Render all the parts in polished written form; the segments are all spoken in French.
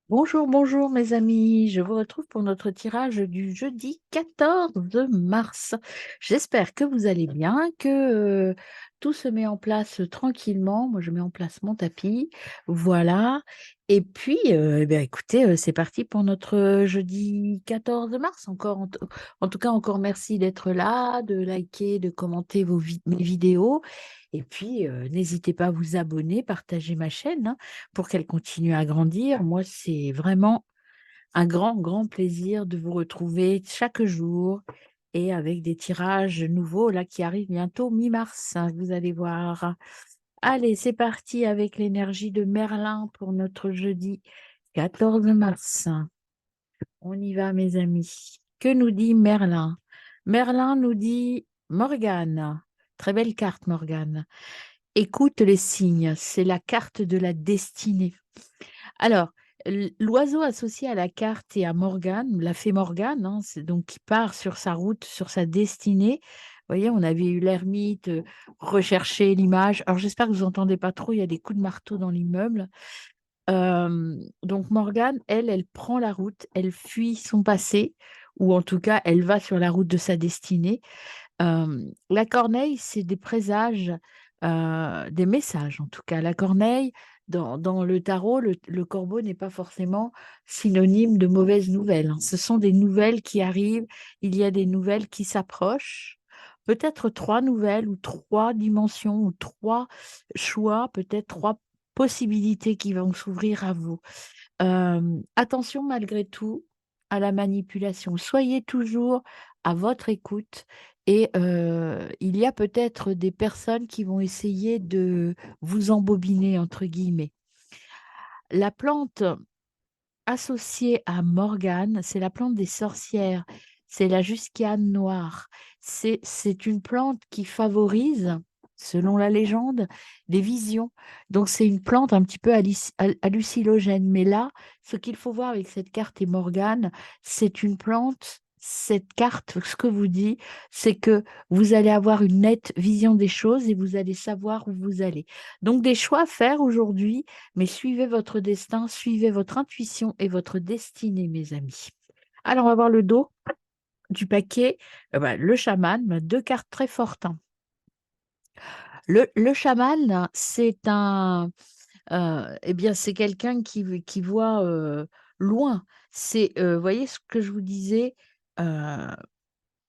Bonjour, bonjour mes amis, je vous retrouve pour notre tirage du jeudi 14 mars. J'espère que vous allez bien, que tout se met en place tranquillement. Moi, je mets en place mon tapis, voilà. Et puis, eh bien, écoutez, c'est parti pour notre jeudi 14 mars. En tout cas, encore merci d'être là, de liker, de commenter mes vidéos. Et puis, n'hésitez pas à vous abonner, partager ma chaîne, hein, pour qu'elle continue à grandir. Moi, c'est vraiment un grand, grand plaisir de vous retrouver chaque jour et avec des tirages nouveaux là qui arrivent bientôt mi-mars, hein, vous allez voir. Allez, c'est parti avec l'énergie de Merlin pour notre jeudi 14 mars. On y va, mes amis. Que nous dit Merlin? Merlin nous dit Morgane. Très belle carte, Morgane. Écoute les signes, c'est la carte de la destinée. Alors, l'oiseau associé à la carte et à Morgane, la fée Morgane, hein, c'est donc qui part sur sa route, sur sa destinée. Vous voyez, on avait eu l'ermite, rechercher l'image. Alors, j'espère que vous n'entendez pas trop, il y a des coups de marteau dans l'immeuble. Donc, Morgane, elle prend la route, elle fuit son passé, ou en tout cas, elle va sur la route de sa destinée. La corneille, c'est des présages, des messages en tout cas. La corneille, dans le tarot, le corbeau n'est pas forcément synonyme de mauvaises nouvelles, hein. Ce sont des nouvelles qui arrivent, il y a des nouvelles qui s'approchent, peut-être trois nouvelles ou trois dimensions ou trois choix, peut-être trois possibilités qui vont s'ouvrir à vous. Attention malgré tout à la manipulation. Soyez toujours à votre écoute et il y a peut-être des personnes qui vont essayer de vous «embobiner» entre guillemets. La plante associée à Morgane, c'est la plante des sorcières, c'est la jusquiame noire. C'est une plante qui favorise, selon la légende, des visions. Donc c'est une plante un petit peu hallucinogène. Mais là, ce qu'il faut voir avec cette carte et Morgane, c'est une plante, cette carte, ce que vous dit, c'est que vous allez avoir une nette vision des choses et vous allez savoir où vous allez. Donc des choix à faire aujourd'hui, mais suivez votre destin, suivez votre intuition et votre destinée, mes amis. Alors, on va voir le dos du paquet. Le chaman, deux cartes très fortes, hein. Le chaman, eh bien, c'est quelqu'un qui voit loin. Voyez ce que je vous disais euh,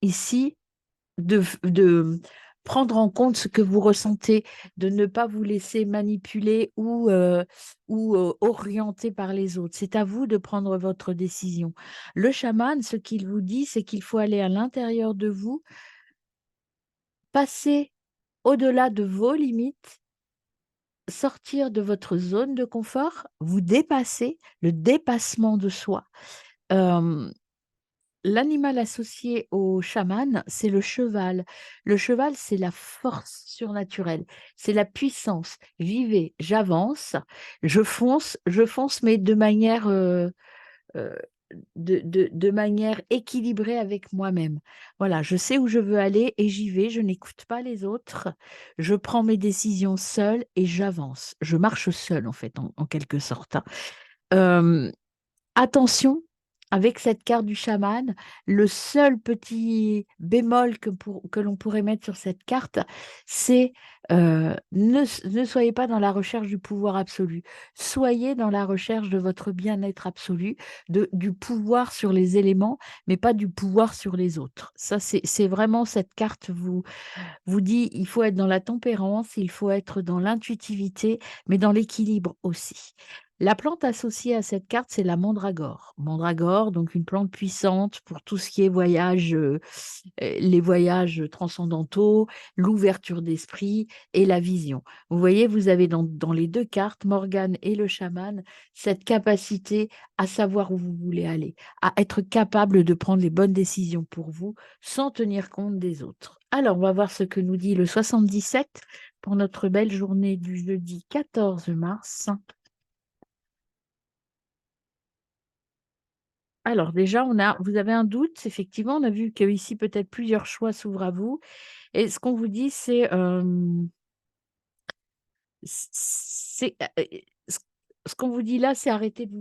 ici, de prendre en compte ce que vous ressentez, de ne pas vous laisser manipuler ou orienter par les autres. C'est à vous de prendre votre décision. Le chaman, ce qu'il vous dit, c'est qu'il faut aller à l'intérieur de vous, passer au-delà de vos limites, sortir de votre zone de confort, vous dépasser, le dépassement de soi. Euh, L'animal associé au chaman, c'est le cheval. Le cheval, c'est la force surnaturelle, c'est la puissance. J'y vais, j'avance, je fonce, mais euh, de manière équilibrée avec moi-même. Voilà, je sais où je veux aller et j'y vais, je n'écoute pas les autres, je prends mes décisions seule et j'avance. Je marche seule, en fait, en quelque sorte, hein. Euh, Attention, avec cette carte du chaman, le seul petit bémol que l'on pourrait mettre sur cette carte, c'est ne soyez pas dans la recherche du pouvoir absolu. Soyez dans la recherche de votre bien-être absolu, du pouvoir sur les éléments, mais pas du pouvoir sur les autres. Ça, c'est vraiment cette carte vous dit, il faut être dans la tempérance, il faut être dans l'intuitivité, mais dans l'équilibre aussi. La plante associée à cette carte, c'est la mandragore. Mandragore, donc une plante puissante pour tout ce qui est voyage, les voyages transcendantaux, l'ouverture d'esprit et la vision. Vous voyez, vous avez dans les deux cartes, Morgane et le chaman, cette capacité à savoir où vous voulez aller, à être capable de prendre les bonnes décisions pour vous sans tenir compte des autres. Alors, on va voir ce que nous dit le 77 pour notre belle journée du jeudi 14 mars. Alors déjà, vous avez un doute, effectivement, on a vu qu'ici, peut-être plusieurs choix s'ouvrent à vous. Et ce qu'on vous dit, c'est ce qu'on vous dit là, c'est arrêter de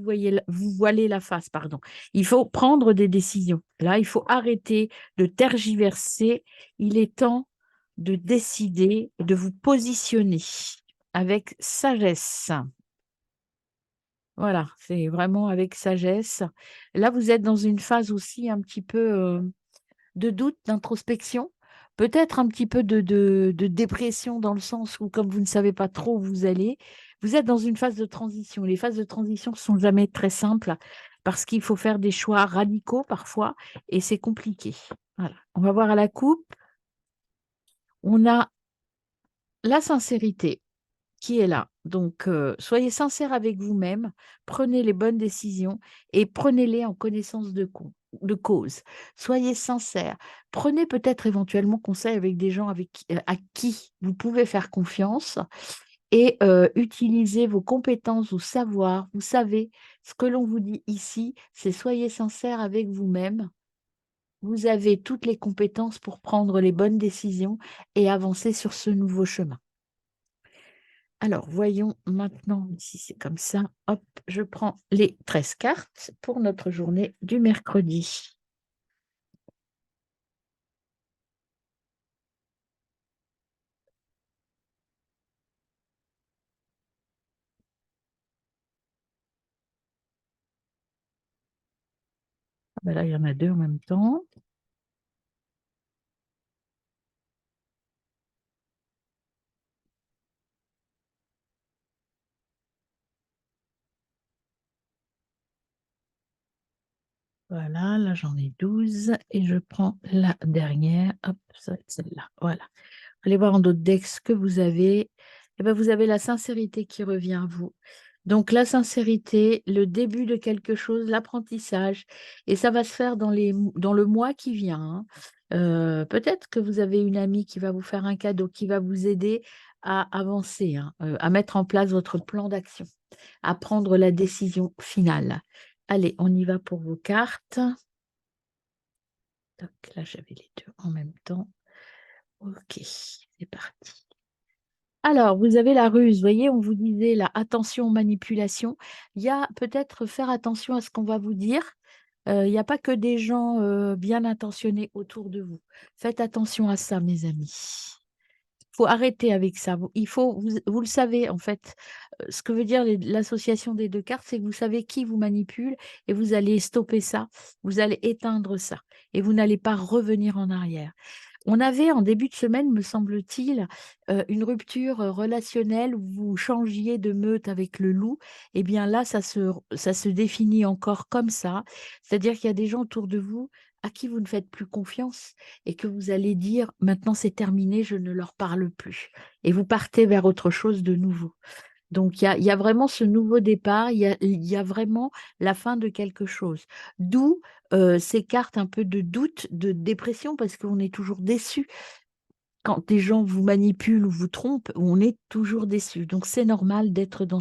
vous voiler la face, pardon. Il faut prendre des décisions. Là, il faut arrêter de tergiverser. Il est temps de décider, de vous positionner avec sagesse. Voilà, c'est vraiment avec sagesse. Là, vous êtes dans une phase aussi un petit peu de doute, d'introspection, peut-être un petit peu de dépression dans le sens où, comme vous ne savez pas trop où vous allez, vous êtes dans une phase de transition. Les phases de transition ne sont jamais très simples parce qu'il faut faire des choix radicaux parfois et c'est compliqué. Voilà. On va voir à la coupe. On a la sincérité qui est là. Donc, soyez sincère avec vous-même, prenez les bonnes décisions et prenez-les en connaissance de cause. Soyez sincère. Prenez peut-être éventuellement conseil avec des gens à qui vous pouvez faire confiance et utilisez vos compétences, vos savoirs. Vous savez, ce que l'on vous dit ici, c'est soyez sincère avec vous-même. Vous avez toutes les compétences pour prendre les bonnes décisions et avancer sur ce nouveau chemin. Alors, voyons maintenant si c'est comme ça. Hop, je prends les 13 cartes pour notre journée du mercredi. Ah ben là, il y en a deux en même temps. Voilà, là j'en ai 12 et je prends la dernière. Hop, ça va être celle-là. Voilà. Allez voir en d'autres decks ce que vous avez. Eh ben, vous avez la sincérité qui revient à vous. Donc la sincérité, le début de quelque chose, l'apprentissage, et ça va se faire dans le mois qui vient, hein. Peut-être que vous avez une amie qui va vous faire un cadeau, qui va vous aider à avancer, hein, à mettre en place votre plan d'action, à prendre la décision finale. Allez, on y va pour vos cartes. Donc là, j'avais les deux en même temps. Ok, c'est parti. Alors, vous avez la ruse, vous voyez, on vous disait là, attention aux manipulations. Il y a peut-être faire attention à ce qu'on va vous dire. Il n'y a pas que des gens bien intentionnés autour de vous. Faites attention à ça, mes amis. Il faut arrêter avec ça. Vous le savez, en fait, ce que veut dire l'association des deux cartes, c'est que vous savez qui vous manipule et vous allez stopper ça, vous allez éteindre ça et vous n'allez pas revenir en arrière. On avait en début de semaine, me semble-t-il, une rupture relationnelle où vous changiez de meute avec le loup. Eh bien là, ça se définit encore comme ça. C'est-à-dire qu'il y a des gens autour de vous à qui vous ne faites plus confiance et que vous allez dire, maintenant c'est terminé, je ne leur parle plus. Et vous partez vers autre chose de nouveau. Donc, il y a vraiment ce nouveau départ, il y a vraiment la fin de quelque chose. D'où ces cartes un peu de doute, de dépression, parce qu'on est toujours déçu. Quand des gens vous manipulent ou vous trompent, on est toujours déçu. Donc, c'est normal d'être dans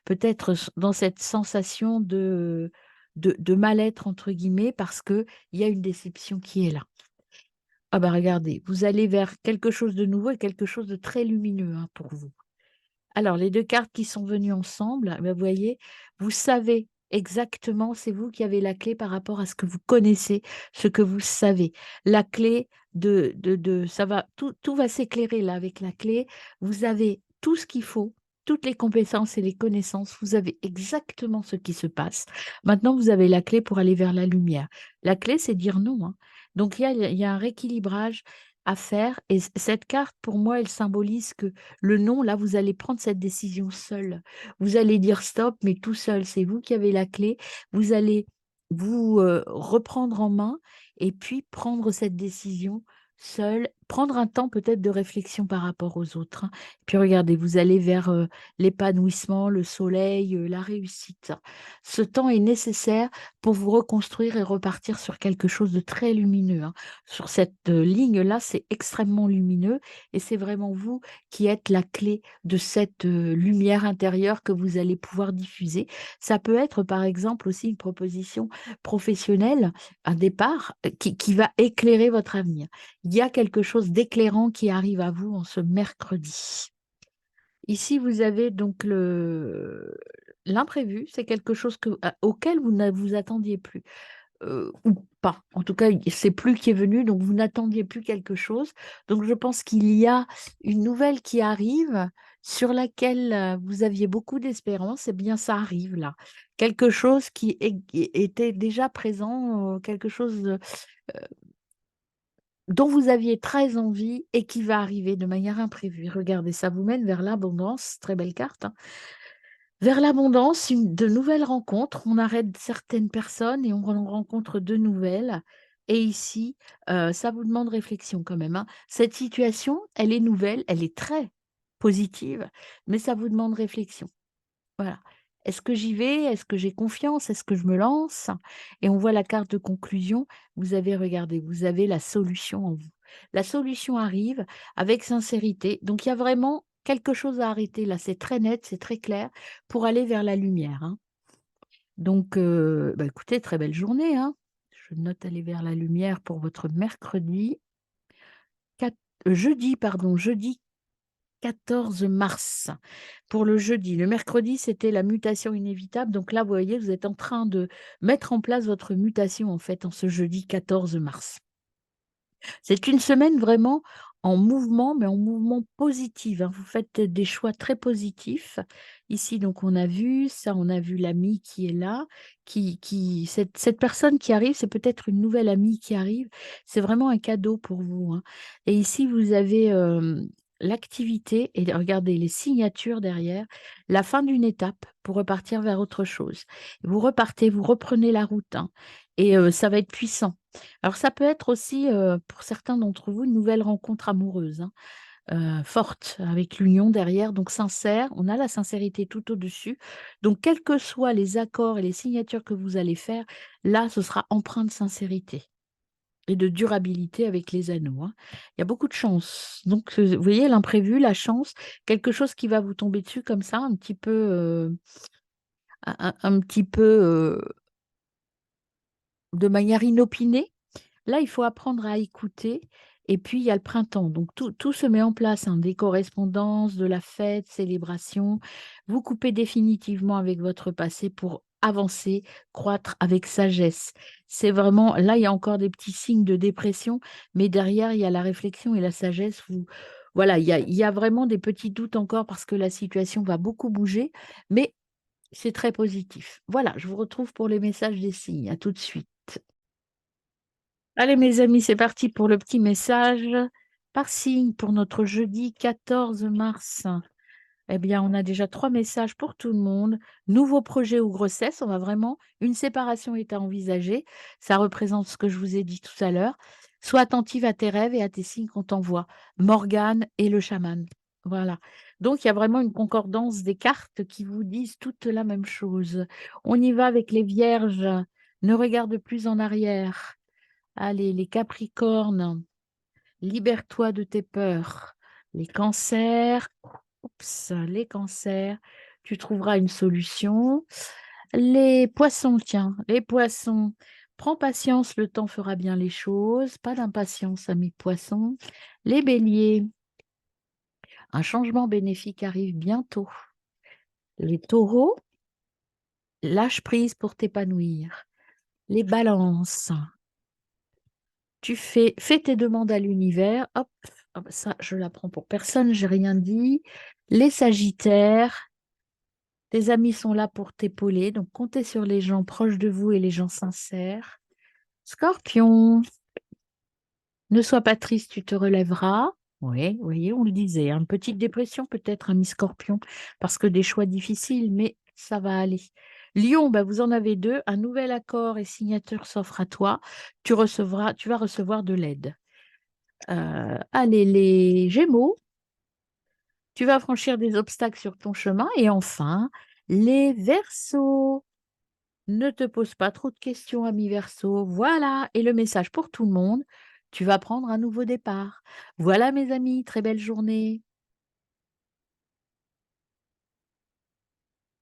peut-être dans cette sensation de mal-être, entre guillemets, parce qu'il y a une déception qui est là. Ah bah regardez, vous allez vers quelque chose de nouveau et quelque chose de très lumineux, hein, pour vous. Alors, les deux cartes qui sont venues ensemble, vous voyez, vous savez exactement, c'est vous qui avez la clé par rapport à ce que vous connaissez, ce que vous savez. La clé ça va, tout va s'éclairer là avec la clé. Vous avez tout ce qu'il faut, toutes les compétences et les connaissances. Vous avez exactement ce qui se passe. Maintenant, vous avez la clé pour aller vers la lumière. La clé, c'est dire non, hein. Donc, il y a un rééquilibrage à faire. Et cette carte, pour moi, elle symbolise que le non, là, vous allez prendre cette décision seul. Vous allez dire stop, mais tout seul. C'est vous qui avez la clé. Vous allez vous reprendre en main et puis prendre cette décision seul. Prendre un temps peut-être de réflexion par rapport aux autres, hein. Puis regardez, vous allez vers l'épanouissement, le soleil, la réussite. Ce temps est nécessaire pour vous reconstruire et repartir sur quelque chose de très lumineux, hein. Sur cette ligne-là, c'est extrêmement lumineux et c'est vraiment vous qui êtes la clé de cette lumière intérieure que vous allez pouvoir diffuser. Ça peut être par exemple aussi une proposition professionnelle, un départ qui va éclairer votre avenir. Il y a quelque chose d'éclairant qui arrive à vous en ce mercredi. Ici, vous avez donc l'imprévu, c'est quelque chose auquel vous ne vous attendiez plus. Ou pas. En tout cas, c'est plus qui est venu, donc vous n'attendiez plus quelque chose. Donc je pense qu'il y a une nouvelle qui arrive sur laquelle, vous aviez beaucoup d'espérance, et bien ça arrive là. Quelque chose qui était déjà présent, quelque chose, dont vous aviez très envie et qui va arriver de manière imprévue. Regardez, ça vous mène vers l'abondance, très belle carte, hein. Vers l'abondance, de nouvelles rencontres. On arrête certaines personnes et on en rencontre de nouvelles. Et ici, ça vous demande réflexion quand même, hein. Cette situation, elle est nouvelle, elle est très positive, mais ça vous demande réflexion. Voilà. Est-ce que j'y vais? Est-ce que j'ai confiance? Est-ce que je me lance? Et on voit la carte de conclusion. Vous avez regardé, vous avez la solution en vous. La solution arrive avec sincérité. Donc il y a vraiment quelque chose à arrêter là. C'est très net, c'est très clair pour aller vers la lumière, hein. Donc, bah, écoutez, très belle journée, hein. Je note aller vers la lumière pour votre mercredi, jeudi, pardon, jeudi 14 mars pour le jeudi. Le mercredi, c'était la mutation inévitable. Donc là, vous voyez, vous êtes en train de mettre en place votre mutation, en fait, en ce jeudi 14 mars. C'est une semaine vraiment en mouvement, mais en mouvement positif, hein. Vous faites des choix très positifs. Ici, donc, on a vu ça, on a vu l'ami qui est là, cette personne qui arrive, c'est peut-être une nouvelle amie qui arrive. C'est vraiment un cadeau pour vous, hein. Et ici, vous avez l'activité et regardez les signatures derrière, la fin d'une étape pour repartir vers autre chose. Vous repartez, vous reprenez la route, hein, et ça va être puissant. Alors ça peut être aussi, pour certains d'entre vous, une nouvelle rencontre amoureuse, hein, forte, avec l'union derrière, donc sincère. On a la sincérité tout au-dessus. Donc quels que soient les accords et les signatures que vous allez faire, là, ce sera empreint de sincérité et de durabilité avec les anneaux, hein. Il y a beaucoup de chance. Donc, vous voyez l'imprévu, la chance, quelque chose qui va vous tomber dessus comme ça, un petit peu, un petit peu, de manière inopinée. Là, il faut apprendre à écouter et puis il y a le printemps. Donc tout se met en place, hein, des correspondances, de la fête, célébration. Vous coupez définitivement avec votre passé pour avancer, croître avec sagesse. C'est vraiment là, il y a encore des petits signes de dépression, mais derrière, il y a la réflexion et la sagesse. Voilà, il y a vraiment des petits doutes encore parce que la situation va beaucoup bouger, mais c'est très positif. Voilà, je vous retrouve pour les messages des signes. À tout de suite. Allez mes amis, c'est parti pour le petit message par signe pour notre jeudi 14 mars. Eh bien, on a déjà 3 messages pour tout le monde. Nouveau projet ou grossesse, on va vraiment une séparation est à envisager. Ça représente ce que je vous ai dit tout à l'heure. Sois attentive à tes rêves et à tes signes qu'on t'envoie. Morgane et le chaman. Voilà. Donc, il y a vraiment une concordance des cartes qui vous disent toute la même chose. On y va avec les vierges. Ne regarde plus en arrière. Allez, les Capricornes, libère-toi de tes peurs. Les Cancers, oups, les Cancers, tu trouveras une solution. Les Poissons, tiens, les Poissons, prends patience, le temps fera bien les choses. Pas d'impatience, amis Poissons. Les Béliers, un changement bénéfique arrive bientôt. Les Taureaux, lâche prise pour t'épanouir. Les Balances, fais tes demandes à l'univers. Hop, hop, ça, je l'apprends pour personne, j'ai rien dit. Les Sagittaires, tes amis sont là pour t'épauler, donc comptez sur les gens proches de vous et les gens sincères. Scorpion, ne sois pas triste, tu te relèveras. Oui, vous voyez, on le disait, une petite dépression peut-être, ami Scorpion, parce que des choix difficiles, mais ça va aller. Lion, bah, vous en avez deux, un nouvel accord et signature s'offre à toi. Tu vas recevoir de l'aide. Allez, les Gémeaux, tu vas franchir des obstacles sur ton chemin. Et enfin, les Verseaux, ne te pose pas trop de questions, ami Verseau. Voilà, et le message pour tout le monde, tu vas prendre un nouveau départ. Voilà, mes amis, très belle journée.